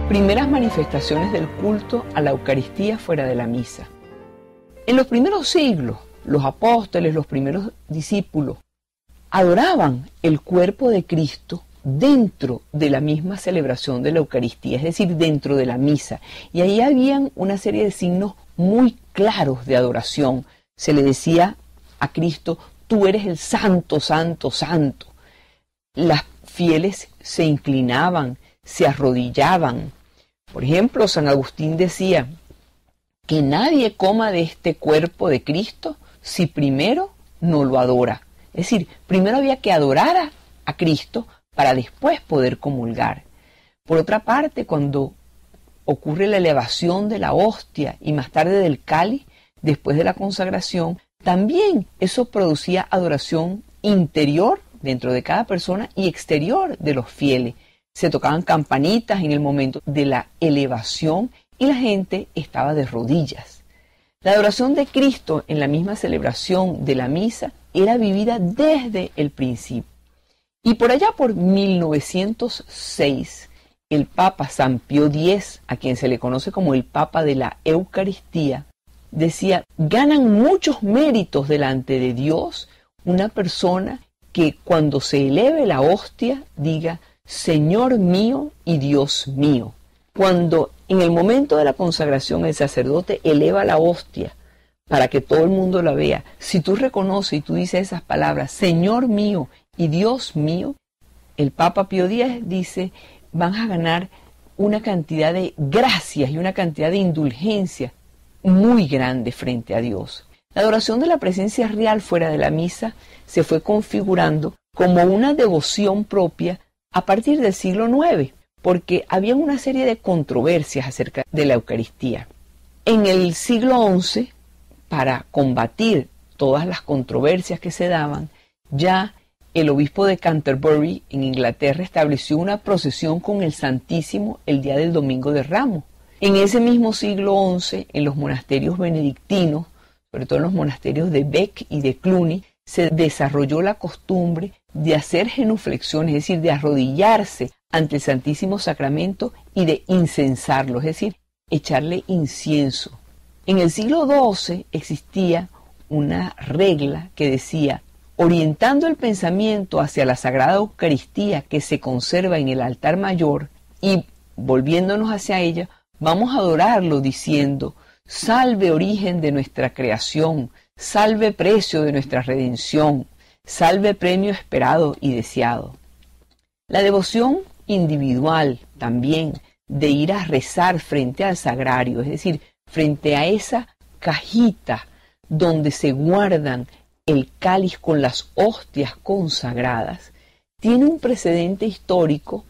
Primeras manifestaciones del culto a la Eucaristía fuera de la misa. En los primeros siglos, los apóstoles, los primeros discípulos, adoraban el cuerpo de Cristo dentro de la misma celebración de la Eucaristía, es decir, dentro de la misa. Y ahí habían una serie de signos muy claros de adoración. Se le decía a Cristo: tú eres el santo, santo, santo. Las fieles se inclinaban, se arrodillaban. Por ejemplo, San Agustín decía que nadie coma de este cuerpo de Cristo si primero no lo adora. Es decir, primero había que adorar a Cristo para después poder comulgar. Por otra parte, cuando ocurre la elevación de la hostia y más tarde del cáliz, después de la consagración, también eso producía adoración interior dentro de cada persona y exterior de los fieles. Se tocaban campanitas en el momento de la elevación y la gente estaba de rodillas. La adoración de Cristo en la misma celebración de la misa era vivida desde el principio. Y por allá por 1906, el Papa San Pío X, a quien se le conoce como el Papa de la Eucaristía, decía: ganan muchos méritos delante de Dios una persona que cuando se eleve la hostia diga: Señor mío y Dios mío. Cuando en el momento de la consagración el sacerdote eleva la hostia para que todo el mundo la vea, si tú reconoces y tú dices esas palabras, Señor mío y Dios mío, el Papa Pío X dice: van a ganar una cantidad de gracias y una cantidad de indulgencia muy grande frente a Dios. La adoración de la presencia real fuera de la misa se fue configurando como una devoción propia a partir del siglo IX, porque había una serie de controversias acerca de la Eucaristía. En el siglo XI, para combatir todas las controversias que se daban, ya el obispo de Canterbury en Inglaterra estableció una procesión con el Santísimo el día del Domingo de Ramos. En ese mismo siglo XI, en los monasterios benedictinos, sobre todo en los monasterios de Bec y de Cluny, se desarrolló la costumbre de hacer genuflexiones, es decir, de arrodillarse ante el Santísimo Sacramento y de incensarlo, es decir, echarle incienso. En el siglo XII existía una regla que decía: orientando el pensamiento hacia la Sagrada Eucaristía que se conserva en el altar mayor y volviéndonos hacia ella, vamos a adorarlo diciendo: salve origen de nuestra creación, salve precio de nuestra redención, salve premio esperado y deseado. La devoción individual también de ir a rezar frente al sagrario, es decir, frente a esa cajita donde se guardan el cáliz con las hostias consagradas, tiene un precedente histórico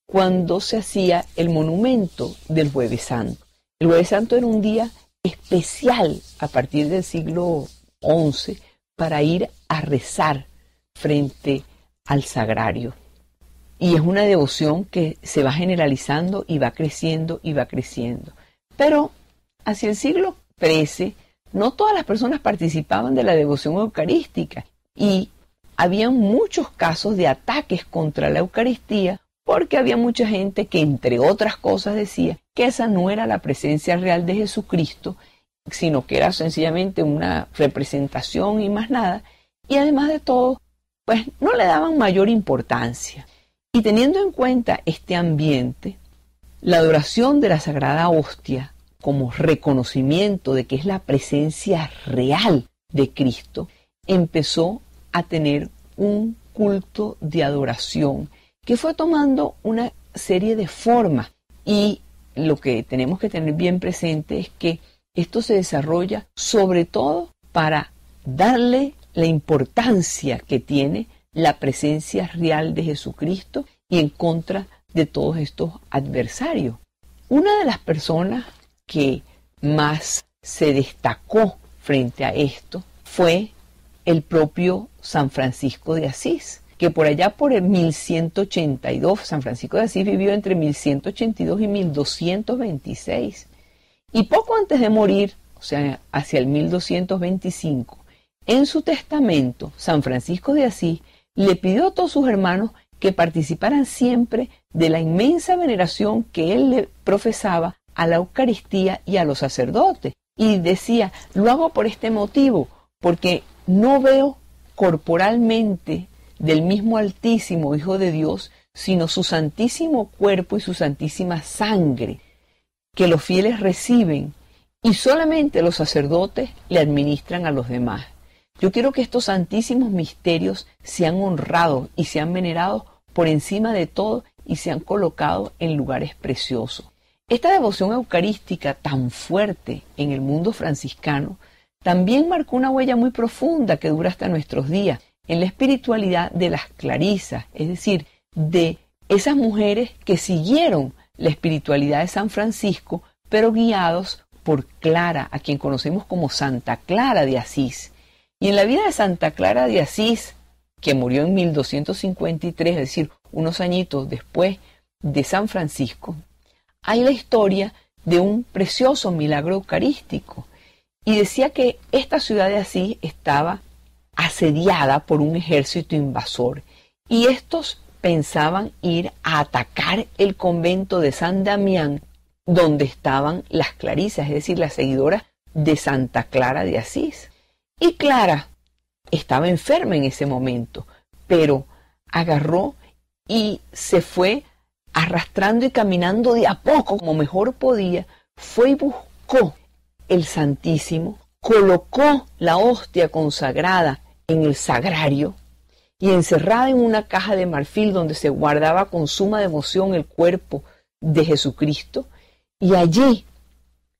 cuando se hacía el monumento del Jueves Santo. El Jueves Santo era un día especial a partir del siglo XI para ir a rezar frente al sagrario. Y es una devoción que se va generalizando y va creciendo y va creciendo. Pero hacia el siglo XIII no todas las personas participaban de la devoción eucarística y había muchos casos de ataques contra la Eucaristía porque había mucha gente que, entre otras cosas, decía que esa no era la presencia real de Jesucristo, sino que era sencillamente una representación y más nada, y además de todo, pues no le daban mayor importancia. Y teniendo en cuenta este ambiente, la adoración de la Sagrada Hostia como reconocimiento de que es la presencia real de Cristo, empezó a tener un culto de adoración que fue tomando una serie de formas. Y lo que tenemos que tener bien presente es que esto se desarrolla sobre todo para darle la importancia que tiene la presencia real de Jesucristo y en contra de todos estos adversarios. Una de las personas que más se destacó frente a esto fue el propio San Francisco de Asís, que por allá por el 1182, San Francisco de Asís vivió entre 1182 y 1226. Y poco antes de morir, o sea, hacia el 1225, en su testamento, San Francisco de Asís le pidió a todos sus hermanos que participaran siempre de la inmensa veneración que él le profesaba a la Eucaristía y a los sacerdotes. Y decía, lo hago por este motivo, porque no veo corporalmente del mismo Altísimo Hijo de Dios, sino su santísimo cuerpo y su santísima sangre, que los fieles reciben, y solamente los sacerdotes le administran a los demás. Yo quiero que estos santísimos misterios sean honrados y sean venerados por encima de todo y sean colocados en lugares preciosos. Esta devoción eucarística tan fuerte en el mundo franciscano también marcó una huella muy profunda que dura hasta nuestros días en la espiritualidad de las clarisas, es decir, de esas mujeres que siguieron la espiritualidad de San Francisco, pero guiados por Clara, a quien conocemos como Santa Clara de Asís. Y en la vida de Santa Clara de Asís, que murió en 1253, es decir, unos añitos después de San Francisco, hay la historia de un precioso milagro eucarístico. Y decía que esta ciudad de Asís estaba asediada por un ejército invasor. Y estos pensaban ir a atacar el convento de San Damián, donde estaban las clarisas, es decir, las seguidoras de Santa Clara de Asís. Y Clara estaba enferma en ese momento, pero agarró y se fue arrastrando y caminando de a poco, como mejor podía, fue y buscó el Santísimo, colocó la hostia consagrada en el sagrario y encerrada en una caja de marfil donde se guardaba con suma devoción el cuerpo de Jesucristo, y allí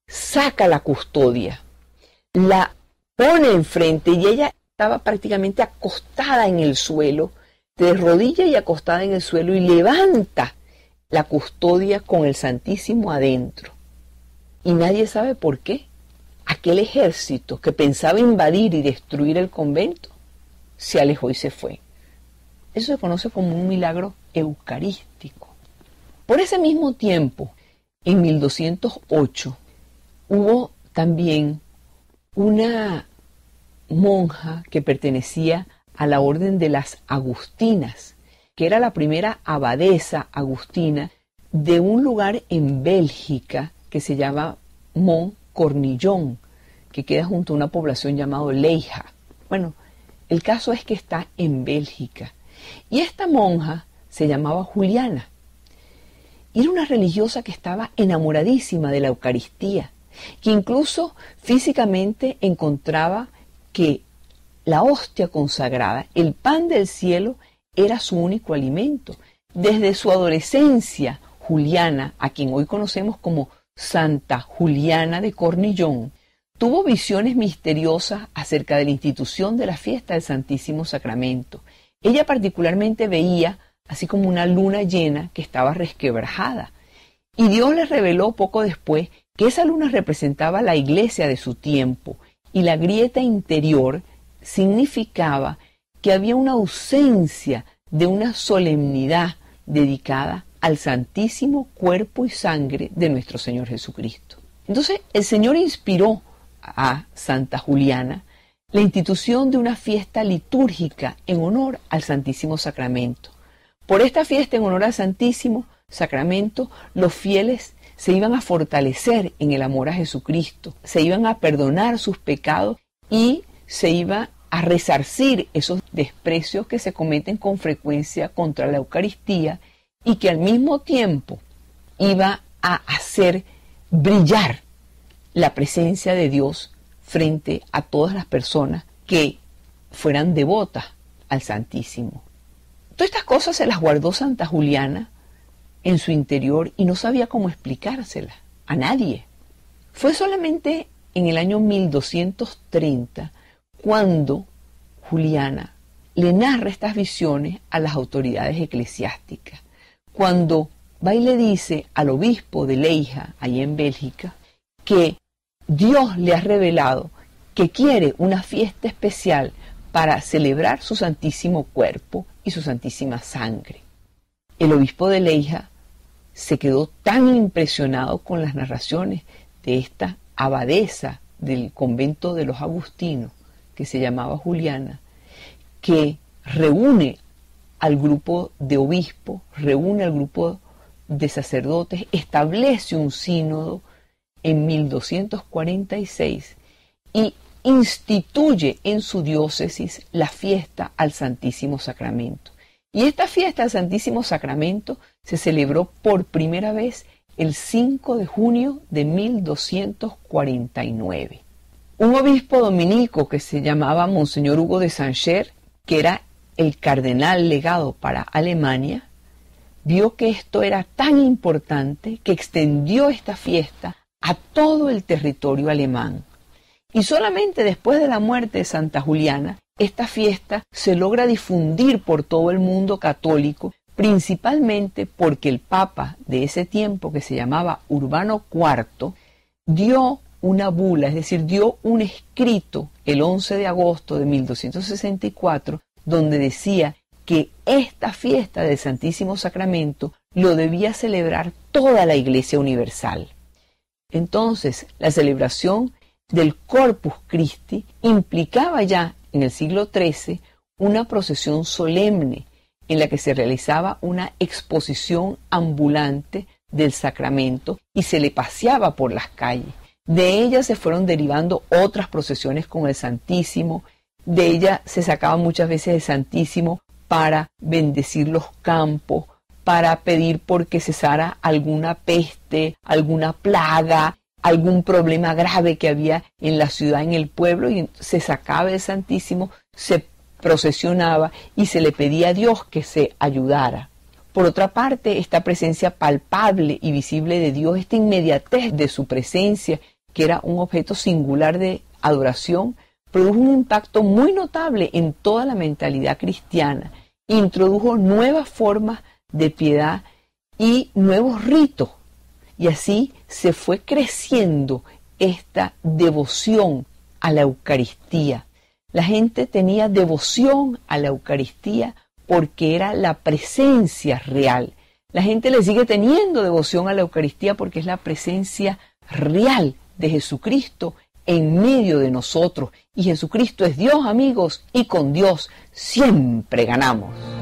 saca la custodia, la pone enfrente y ella estaba prácticamente acostada en el suelo, de rodillas y acostada en el suelo, y levanta la custodia con el Santísimo adentro. Y nadie sabe por qué. Aquel ejército que pensaba invadir y destruir el convento se alejó y se fue. Eso se conoce como un milagro eucarístico. Por ese mismo tiempo, en 1208, hubo también una monja que pertenecía a la orden de las Agustinas, que era la primera abadesa agustina de un lugar en Bélgica que se llama Mont Cornillon, que queda junto a una población llamada Leija. Bueno, el caso es que está en Bélgica. Y esta monja se llamaba Juliana. Y era una religiosa que estaba enamoradísima de la Eucaristía, que incluso físicamente encontraba que la hostia consagrada, el pan del cielo, era su único alimento. Desde su adolescencia, Juliana, a quien hoy conocemos como Santa Juliana de Cornillón, tuvo visiones misteriosas acerca de la institución de la fiesta del Santísimo Sacramento. Ella particularmente veía así como una luna llena que estaba resquebrajada. Y Dios le reveló poco después que esa luna representaba la iglesia de su tiempo, y la grieta interior significaba que había una ausencia de una solemnidad dedicada al santísimo cuerpo y sangre de nuestro Señor Jesucristo. Entonces el Señor inspiró a Santa Juliana la institución de una fiesta litúrgica en honor al Santísimo Sacramento. Por esta fiesta en honor al Santísimo Sacramento, los fieles se iban a fortalecer en el amor a Jesucristo, se iban a perdonar sus pecados y se iba a resarcir esos desprecios que se cometen con frecuencia contra la Eucaristía, y que al mismo tiempo iba a hacer brillar la presencia de Dios frente a todas las personas que fueran devotas al Santísimo. Todas estas cosas se las guardó Santa Juliana en su interior y no sabía cómo explicárselas a nadie. Fue solamente en el año 1230 cuando Juliana le narra estas visiones a las autoridades eclesiásticas, cuando va y le dice al obispo de Leija, allí en Bélgica, que Dios le ha revelado que quiere una fiesta especial para celebrar su santísimo cuerpo y su santísima sangre. El obispo de Leija se quedó tan impresionado con las narraciones de esta abadesa del convento de los agustinos, que se llamaba Juliana, que reúne al grupo de obispos, reúne al grupo de sacerdotes, establece un sínodo en 1246 y instituye en su diócesis la fiesta al Santísimo Sacramento. Y esta fiesta al Santísimo Sacramento se celebró por primera vez el 5 de junio de 1249. Un obispo dominico que se llamaba Monseñor Hugo de Sancher, que era el cardenal legado para Alemania, vio que esto era tan importante que extendió esta fiesta a todo el territorio alemán. Y solamente después de la muerte de Santa Juliana, esta fiesta se logra difundir por todo el mundo católico, principalmente porque el Papa de ese tiempo, que se llamaba Urbano IV, dio una bula, es decir, dio un escrito el 11 de agosto de 1264, donde decía que esta fiesta del Santísimo Sacramento lo debía celebrar toda la Iglesia Universal. Entonces, la celebración del Corpus Christi implicaba ya en el siglo XIII una procesión solemne en la que se realizaba una exposición ambulante del sacramento y se le paseaba por las calles. De ella se fueron derivando otras procesiones con el Santísimo. De ella se sacaba muchas veces el Santísimo para bendecir los campos, para pedir porque cesara alguna peste, alguna plaga, algún problema grave que había en la ciudad, en el pueblo, y se sacaba el Santísimo, se procesionaba y se le pedía a Dios que se ayudara. Por otra parte, esta presencia palpable y visible de Dios, esta inmediatez de su presencia, que era un objeto singular de adoración, produjo un impacto muy notable en toda la mentalidad cristiana, introdujo nuevas formas de piedad y nuevos ritos, y así se fue creciendo esta devoción a la Eucaristía. La gente tenía devoción a la Eucaristía porque era la presencia real. La gente le sigue teniendo devoción a la Eucaristía porque es la presencia real de Jesucristo en medio de nosotros. Y Jesucristo es Dios, amigos, y con Dios siempre ganamos.